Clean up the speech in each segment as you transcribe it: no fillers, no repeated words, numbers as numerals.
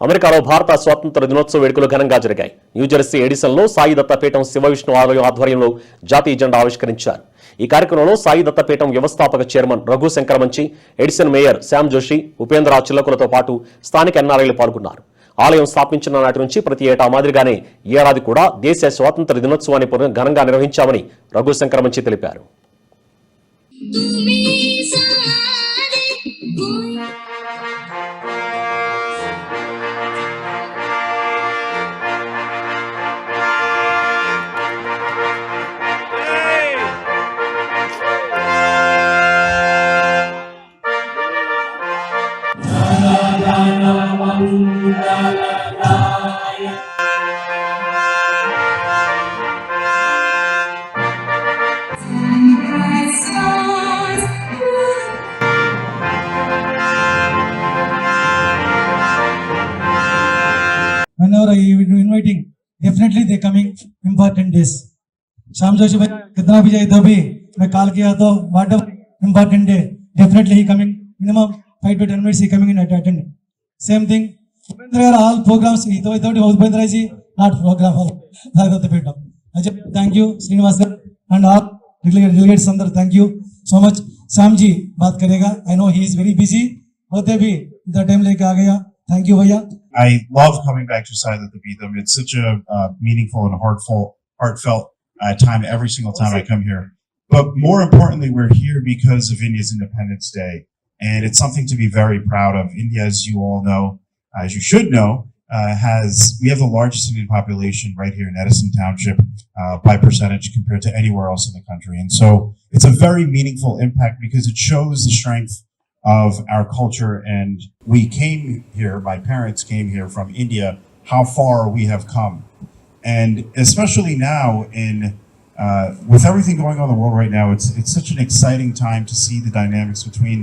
అమెరికాలో భారత స్వాతంత్ర దినోత్సవ వేడుకలు ఘనంగా జరిగాయి. న్యూజెర్సీ ఎడిసన్లో సాయి దత్తపీఠం శివ విష్ణు ఆలయం ఆధ్వర్యంలో జాతీయ జెండా ఆవిష్కరించారు. ఈ కార్యక్రమంలో సాయి దత్తపీఠం వ్యవస్థాపక chairman Raghu Sankaramanchi, Edison mayor Shyam Joshi, Upendra చిల్లకులతో పాటు స్థానిక ఎన్ఆర్ఐలు పాల్గొన్నారు. ఆలయం స్థాపించిన నాటి నుంచి ప్రతి ఏటా మాదిరిగానే ఈ ఏడాది కూడా దేశ స్వాతంత్ర దినోత్సవాన్ని ఘనంగా నిర్వహించామని రఘు శంకరమంచి తెలిపారు. Whenever I inviting, definitely they coming important days. Sham Joshi bhai kitna bhi jaye to bhi मैं कॉल किया तो whatever important day definitely he coming minimum 5 to 10 minutes he coming in attend. Same thing. Upendra all programs without Upendra ji not program hall. Thank you Srinivas and all delegates under thank you so much. Sham ji बात करेगा. I know he is very busy. होते भी the time लेके आ गया. Thank you भैया. I love coming back to Sai Dattapitham. It's such a meaningful and heartfelt time every single time I come here. But more importantly, we're here because of India's Independence Day. And it's something to be very proud of. India, as you all know, as you should know, we have the largest Indian population right here in Edison Township by percentage compared to anywhere else in the country. And so it's a very meaningful impact because it shows the strength of our culture. And we came here, my parents came here from India, how far we have come. And especially now with everything going on in the world right now, it's such an exciting time to see the dynamics between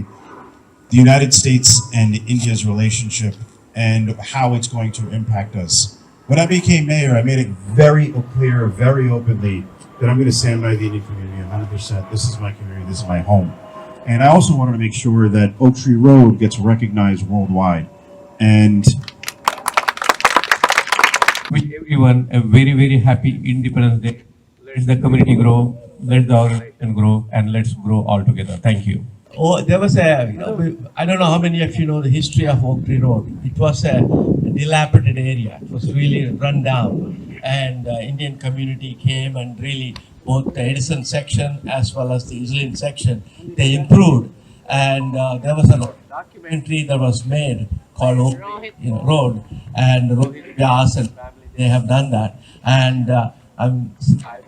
the United States and India's relationship and how it's going to impact us. When I became mayor, I made it very clear, very openly, that I'm going to stand by the Indian community 100%. This is my community, this is my home. And I also wanted to make sure that Oak Tree Road gets recognized worldwide. And wish everyone a very, very happy Independence Day. Let the community grow, let the organization grow, and let's grow all together. Thank you. Oh, there was I don't know how many of you know the history of Oak Tree Road. It was a dilapidated area. It was really run down. And the Indian community came and really, both the Edison section as well as the Islin section, they improved. And there was a documentary that was made called Oak Road. And Vyas and they have done that. And I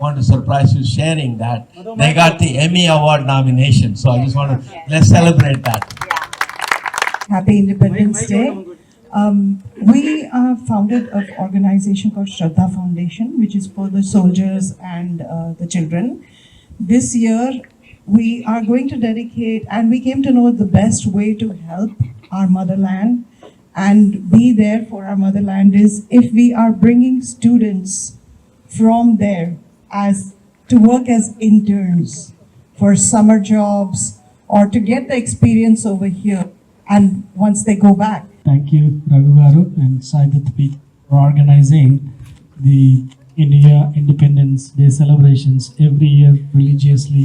want to surprise you sharing that they got the Emmy Award nomination. So I just want to, let's celebrate that. Happy Independence Day. We are founded an organization called Shraddha Foundation, which is for the soldiers and the children. This year, we are going to dedicate, and we came to know the best way to help our motherland and be there for our motherland is if we are bringing students from there to work as interns for summer jobs or to get the experience over here and once they go back. Thank you Raghu Garu and Sai Dattapitham for organizing the India Independence Day celebrations every year religiously.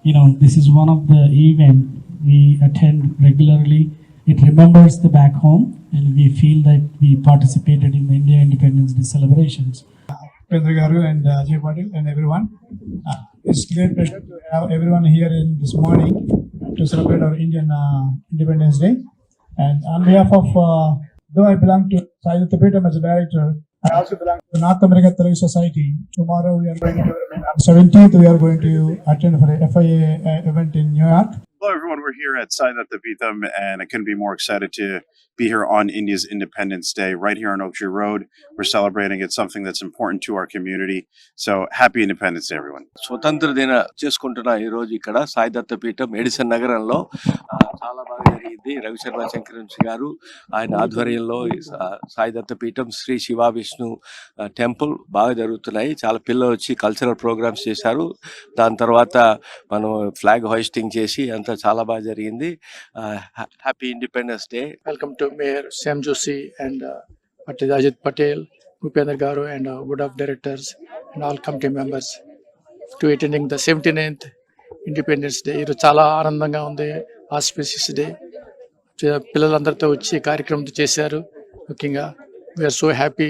You know, this is one of the events we attend regularly. It remembers the back home and we feel that we participated in the India Independence Day celebrations. Pendra Garu and Ajay Patil and everyone. It's a great pleasure to have everyone here in this morning to celebrate our Indian Independence Day. And on behalf of, though I belong to Sai Dattapitham as a director, I also belong to North American Telugu Society. Tomorrow we are going to, on 17th, we are going to attend for a FIA event in New York. hello everyone, we're here at Sai Dattapitham and I couldn't be more excited to be here on India's Independence Day right here on Oak Tree Road. We're celebrating. It's something that's important to our community. So happy Independence Day everyone. స్వతంత్ర దిన చేసుకుంటున్న ఈ రోజు ఇక్కడ Sai Datta Peetham Edison నగరంలో చాలా బాగా జరిగింది. రవిశర్మ శంకరంశి గారు ఆయన ఆధ్వర్యంలో ఈ సాయి దత్త పీఠం శ్రీ శివ విష్ణు టెంపుల్ బాగా జరుగుతున్నాయి. చాలా పిల్లలు వచ్చి కల్చరల్ ప్రోగ్రామ్స్ చేశారు. దాని తర్వాత మనం ఫ్లాగ్ హోయిస్టింగ్ చేసి అంతా చాలా బాగా జరిగింది. Happy independence day. Welcome to Mayor Sam Joshi and Ajit Patel, Bhupender Garu and board of directors and all committee members to attending the 79th Independence Day. ఇది చాలా ఆనందంగా ఉంది. Auspicious day. పిల్లలందరితో వచ్చి కార్యక్రమం చేశారు. ముఖ్యంగా we are so happy.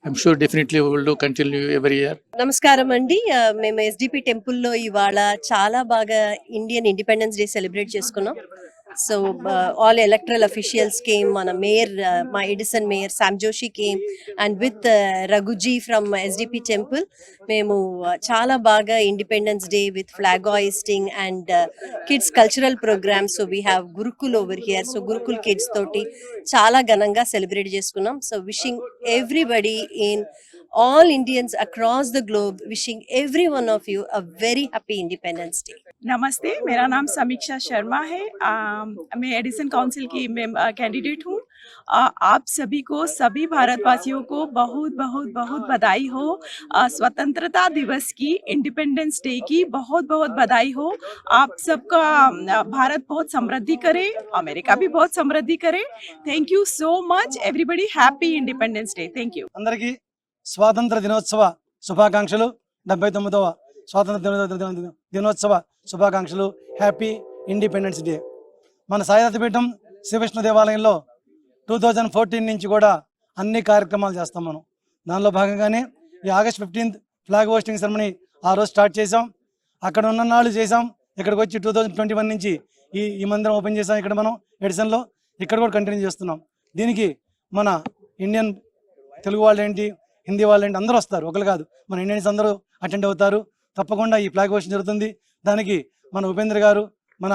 I'm sure definitely we will do continue every year. నమస్కారం అండి. మేము ఎస్డిపి టెంపుల్లో ఇవాళ చాలా బాగా ఇండియన్ ఇండిపెండెన్స్ డే సెలబ్రేట్ చేసుకున్నాం. So all electoral officials came, మన మేయర్, మా Edison mayor Sam Joshi came and with Raghuji from SDP temple. మేము చాలా బాగా independence day with flag hoisting and kids cultural programs. So we have gurukul over here. So gurukul kids తోటి చాలా ఘనంగా celebrate చేసుకున్నాం. So wishing everybody in all Indians across the globe, wishing every one of you a very happy Independence Day. नमस्ते, मेरा नाम समीक्षा शर्मा है। मैं एडिसन काउंसिल की कैंडिडेट हूँ। आप सभी को, सभी भारतवासियों को बहुत बहुत बहुत बधाई हो। स्वतंत्रता दिवस की, इंडिपेंडेंस डे की बहुत बहुत बधाई हो। आप सबका भारत बहुत समृद्धि करे, अमेरिका भी बहुत समृद्धि करे। Thank you so much everybody. Happy independence day. Thank you. అందరికీ స్వాతంత్ర దినోత్సవ శుభాకాంక్షలు. 79వ స్వాతంత్ర దినోత్సవ శుభాకాంక్షలు. Happy independence day. మన సాయి దత్త పీఠం శ్రీవిష్ణు దేవాలయంలో 2014 నుంచి కూడా అన్ని కార్యక్రమాలు చేస్తాం మనం. దానిలో భాగంగానే ఈ August 15th flag hosting ceremony ఆ రోజు స్టార్ట్ చేసాం. అక్కడ ఉన్న నాళ్ళు చేసాం. ఇక్కడికి వచ్చి 2021 నుంచి ఈ మందిరం ఓపెన్ చేసాం. ఇక్కడ మనం ఎడిసన్లో ఇక్కడ కూడా కంటిన్యూ చేస్తున్నాం. దీనికి మన ఇండియన్ తెలుగు వాళ్ళు ఏంటి, హిందీ వాళ్ళు ఏంటి, అందరూ వస్తారు. ఒకరు కాదు, మన ఇండియన్స్ అందరూ అటెండ్ అవుతారు. తప్పకుండా ఈ ఫ్లాగ్ హోస్టింగ్ జరుగుతుంది. దానికి మన ఉపేంద్ర గారు, మన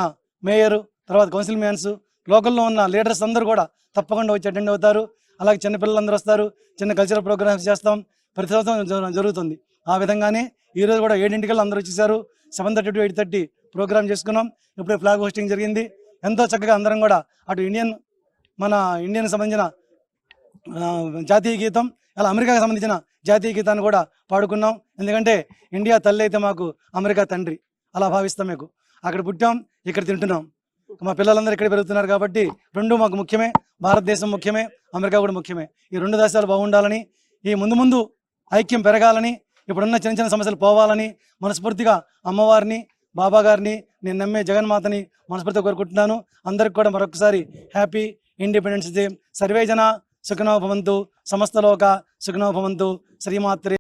మేయర్, తర్వాత కౌన్సిల్ మ్యాన్స్, లోకల్లో ఉన్న లీడర్స్ అందరూ కూడా తప్పకుండా వచ్చి అటెండ్ అవుతారు. అలాగే చిన్నపిల్లలందరూ వస్తారు. చిన్న కల్చరల్ ప్రోగ్రామ్స్ చేస్తాం. ప్రతి సంవత్సరం జరుగుతుంది. ఆ విధంగానే ఈరోజు కూడా 7 అందరూ వచ్చేసారు. 7:30 to 8:30 ప్రోగ్రామ్ చేసుకున్నాం. ఇప్పుడే ఫ్లాగ్ హోస్టింగ్ జరిగింది. ఎంతో చక్కగా అందరం కూడా అటు మన ఇండియన్ సంబంధించిన జాతీయ గీతం, అలా అమెరికాకి సంబంధించిన జాతీయ గీతాన్ని కూడా పాడుకున్నాం. ఎందుకంటే ఇండియా తల్లి అయితే మాకు అమెరికా తండ్రి, అలా భావిస్తాం. మీకు అక్కడ పుట్టాం, ఇక్కడ తింటున్నాం. మా పిల్లలందరూ ఇక్కడ పెరుగుతున్నారు కాబట్టి రెండు మాకు ముఖ్యమే. భారతదేశం ముఖ్యమే, అమెరికా కూడా ముఖ్యమే. ఈ 2 దేశాలు బాగుండాలని, ఈ ముందు ఐక్యం పెరగాలని, ఇప్పుడున్న చిన్న చిన్న సమస్యలు పోవాలని మనస్ఫూర్తిగా అమ్మవారిని, బాబా గారిని, నేను నమ్మే జగన్మాతని మనస్ఫూర్తిగా కోరుకుంటున్నాను. అందరికి కూడా మరొకసారి హ్యాపీ ఇండిపెండెన్స్ డే. సర్వే జన సుఖినో భవంతు, సమస్త లోక సుఖినో భవంతు. శ్రీమాత్రే